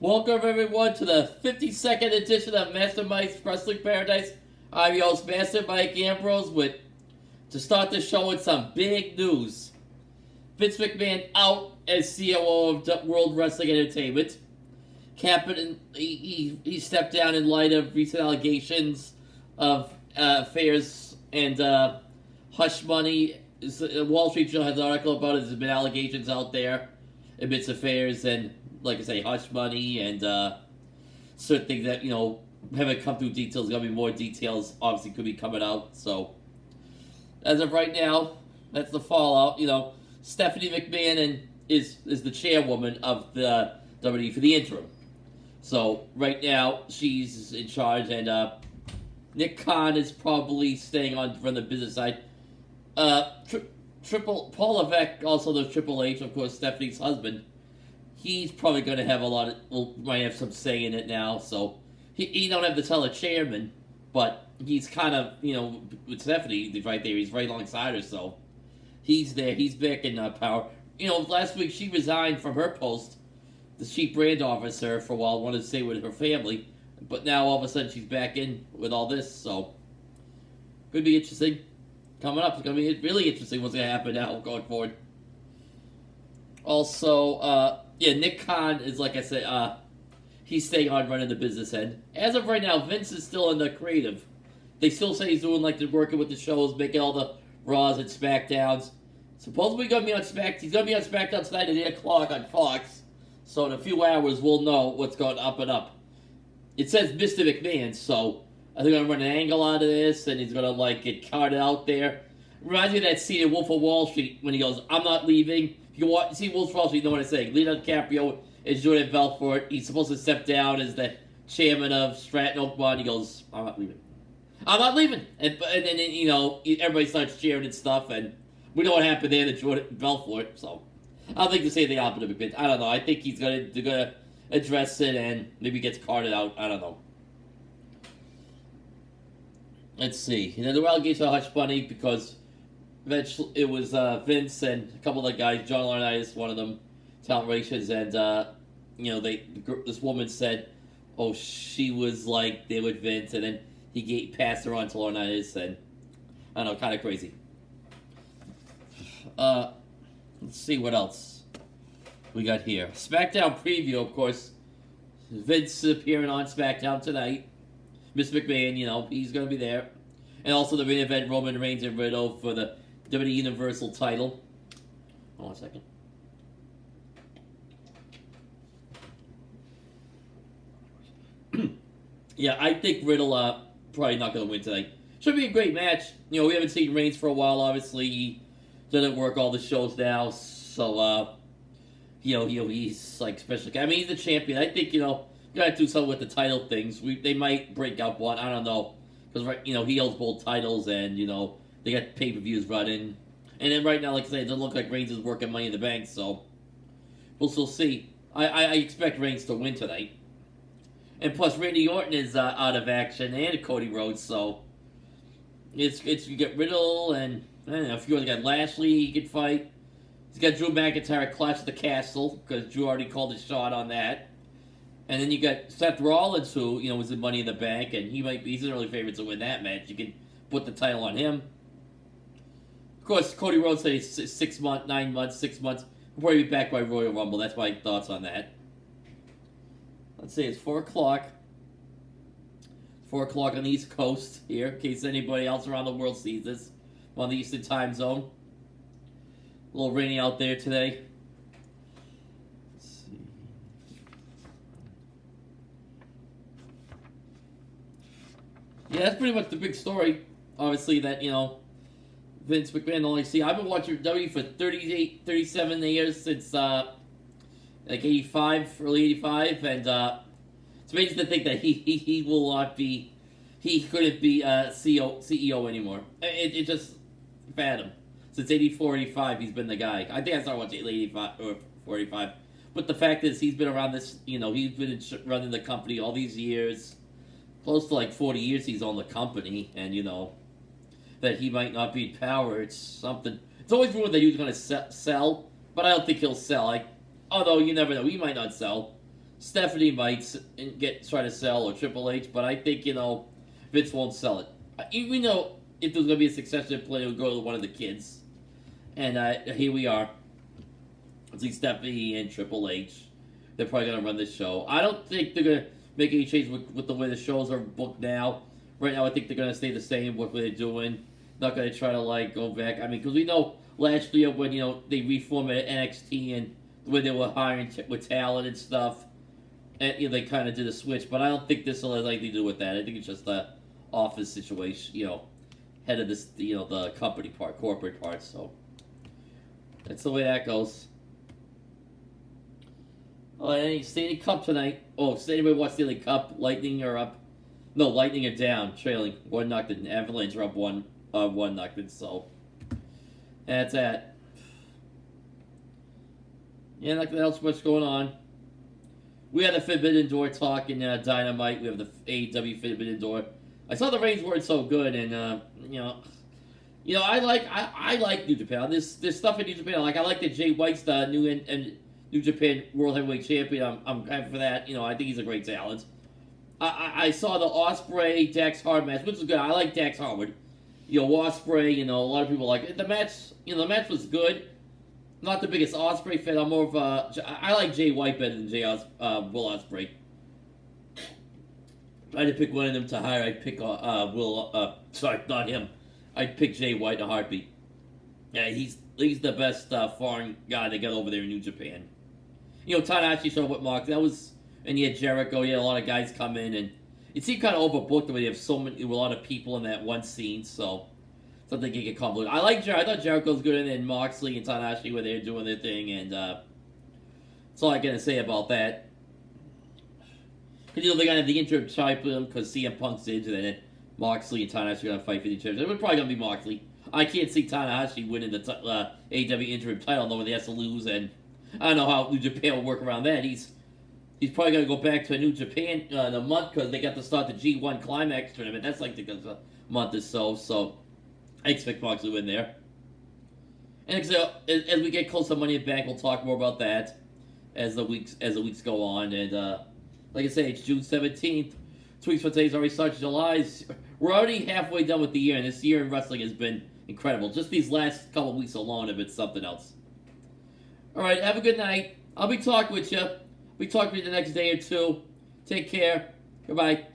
Welcome everyone to the 52nd edition of Master Mike's Wrestling Paradise. I'm your host, Master Mike Ambrose, to start the show with some big news. Vince McMahon out as COO of World Wrestling Entertainment. He stepped down in light of recent allegations of affairs and hush money. Wall Street Journal has an article about it. There's been allegations out there amidst affairs and, like I say, hush money and certain things that, haven't come through details. There's going to be more details, obviously, could be coming out. So, as of right now, that's the fallout. Stephanie McMahon is the chairwoman of the WWE for the interim. So, right now, she's in charge, and Nick Khan is probably staying on from the business side. Paul Levesque also does Triple H, of course, Stephanie's husband. He's probably going to have might have some say in it now, so he don't have to tell a chairman, but he's kind of, with Stephanie, he's right there, he's right alongside her, so he's there, he's back in power. Last week she resigned from her post, the chief brand officer, for a while, wanted to stay with her family, but now all of a sudden she's back in with all this, so could be interesting. Coming up, it's going to be really interesting what's going to happen now going forward. Also, Nick Khan is, like I said, he's staying on running the business end. As of right now, Vince is still in the creative. They still say he's doing, they're working with the shows, making all the Raws and Smackdowns. Supposedly going to be on he's going to be on Smackdown tonight at 8 o'clock on Fox. So in a few hours, we'll know what's going up and up. It says Mr. McMahon, so I think I'm going to run an angle out of this, and he's going to, get carted out there. Reminds me of that scene in Wolf of Wall Street when he goes, "I'm not leaving." If you see Wolf of Wall Street, you know what I'm saying. Leonardo DiCaprio is Jordan Belfort. He's supposed to step down as the chairman of Stratton Oakmont. He goes, "I'm not leaving. I'm not leaving." And then, everybody starts cheering and stuff, and we know what happened there to Jordan Belfort, so I don't think to say the opposite of it. I don't know. I think they're gonna address it and maybe gets carted out. I don't know. Let's see. There were allegations of hush money because eventually it was Vince and a couple of the guys, John Laurinaitis, one of them, talent relations, and this woman said, she was there with Vince, and then he passed her on to Laurinaitis, and I don't know, kind of crazy. Let's see what else we got here. Smackdown Preview, of course. Vince appearing on Smackdown tonight. Miss McMahon, he's going to be there. And also the main event, Roman Reigns and Riddle for the WWE Universal title. Hold on a second. Yeah, I think Riddle probably not going to win tonight. Should be a great match. We haven't seen Reigns for a while, obviously. He doesn't work all the shows now, so, he's, special. I mean, he's the champion. I think, gotta do something with the title things. They might break up one. I don't know. Because, he holds both titles, and, they got pay-per-views running. And then right now, like I said, it doesn't look like Reigns is working Money in the Bank, so we'll still see. I expect Reigns to win tonight. And plus, Randy Orton is out of action, and Cody Rhodes, so it's you get Riddle, and I don't know, if you got Lashley, he could fight. He's got Drew McIntyre at Clash of the Castle, because Drew already called his shot on that. And then you got Seth Rollins, who, was in Money in the Bank, and he's an early favorite to win that match. You can put the title on him. Of course, Cody Rhodes said he's 6 months, 9 months, 6 months before he'll be back by Royal Rumble. That's my thoughts on that. Let's see, it's 4 o'clock. 4 o'clock on the East Coast here, in case anybody else around the world sees this. I'm on the Eastern Time Zone. A little rainy out there today. Yeah, that's pretty much the big story. Obviously, that, Vince McMahon only I've been watching WWE for 37 years since, 85, early 85, and it's amazing to think that he will not be, he couldn't be CEO anymore. It just fathom. Since 84, 85, he's been the guy. I think I started watching 85 or 45. But the fact is, he's been around this, he's been running the company all these years. Close to 40 years he's on the company, and that he might not be in power. It's something. It's always rumored that he was going to sell, but I don't think he'll sell. Although you never know, he might not sell. Stephanie might try to sell, or Triple H, but I think Vince won't sell it. We know if there's going to be a succession plan, it would go to one of the kids, and here we are. I think Stephanie and Triple H. They're probably going to run this show. I don't think they're going to make any change with the way the shows are booked now. Right now, I think they're going to stay the same with what they're doing. Not going to try to go back. I mean, because we know last year when they reformatted NXT and the way they were hiring with talent and stuff, and they kind of did a switch. But I don't think this will have anything to do with that. I think it's just the office situation. Head of this, the company part, corporate part. So that's the way that goes. Oh, and Stanley Cup tonight. Oh, does anybody watch Stanley Cup? Lightning are up. No, Lightning are down, trailing 1-0. Avalanche are up 1-0. So that's that. Yeah, nothing else much going on. We had the Forbidden Door talk in Dynamite. We have the AEW Forbidden Door. I saw the ratings weren't so good, and I like New Japan. There's stuff in New Japan. I like that Jay White's the New Japan World Heavyweight Champion. I'm happy for that. I think he's a great talent. I saw the Ospreay Dax Harwood match, which was good. I like Dax Harwood. Ospreay. A lot of people like it. The match. The match was good. Not the biggest Ospreay fan. I'm more of a. I like Jay White better than Will Ospreay. If I had to pick one of them to hire, I'd pick Will. Sorry, not him. I'd pick Jay White in a heartbeat. Yeah, he's the best foreign guy they got over there in New Japan. Tanahashi showed what Mark. That was, and you had Jericho. You had a lot of guys come in, and it seemed kind of overbooked the way they have a lot of people in that one scene. So something can get convoluted. I thought Jericho's good, and then Moxley and Tanahashi were there doing their thing, and that's all I gotta say about that. Because they're gonna have the interim title because CM Punk's injured, and then Moxley and Tanahashi are gonna fight for the interim. It was probably gonna be Moxley. I can't see Tanahashi winning the AEW interim title, knowing he has to lose, and I don't know how New Japan will work around that. He's probably going to go back to New Japan in a month because they got to start the G1 Climax tournament. That's a month or so. So I expect Moxley to win there. And as we get close to Money in the Bank, we'll talk more about that as the weeks go on. And like I say, it's June 17th. 2 weeks from today is already started July. We're already halfway done with the year, and this year in wrestling has been incredible. Just these last couple of weeks alone have been something else. All right, have a good night. I'll be talking with you. We talk to you the next day or two. Take care. Goodbye.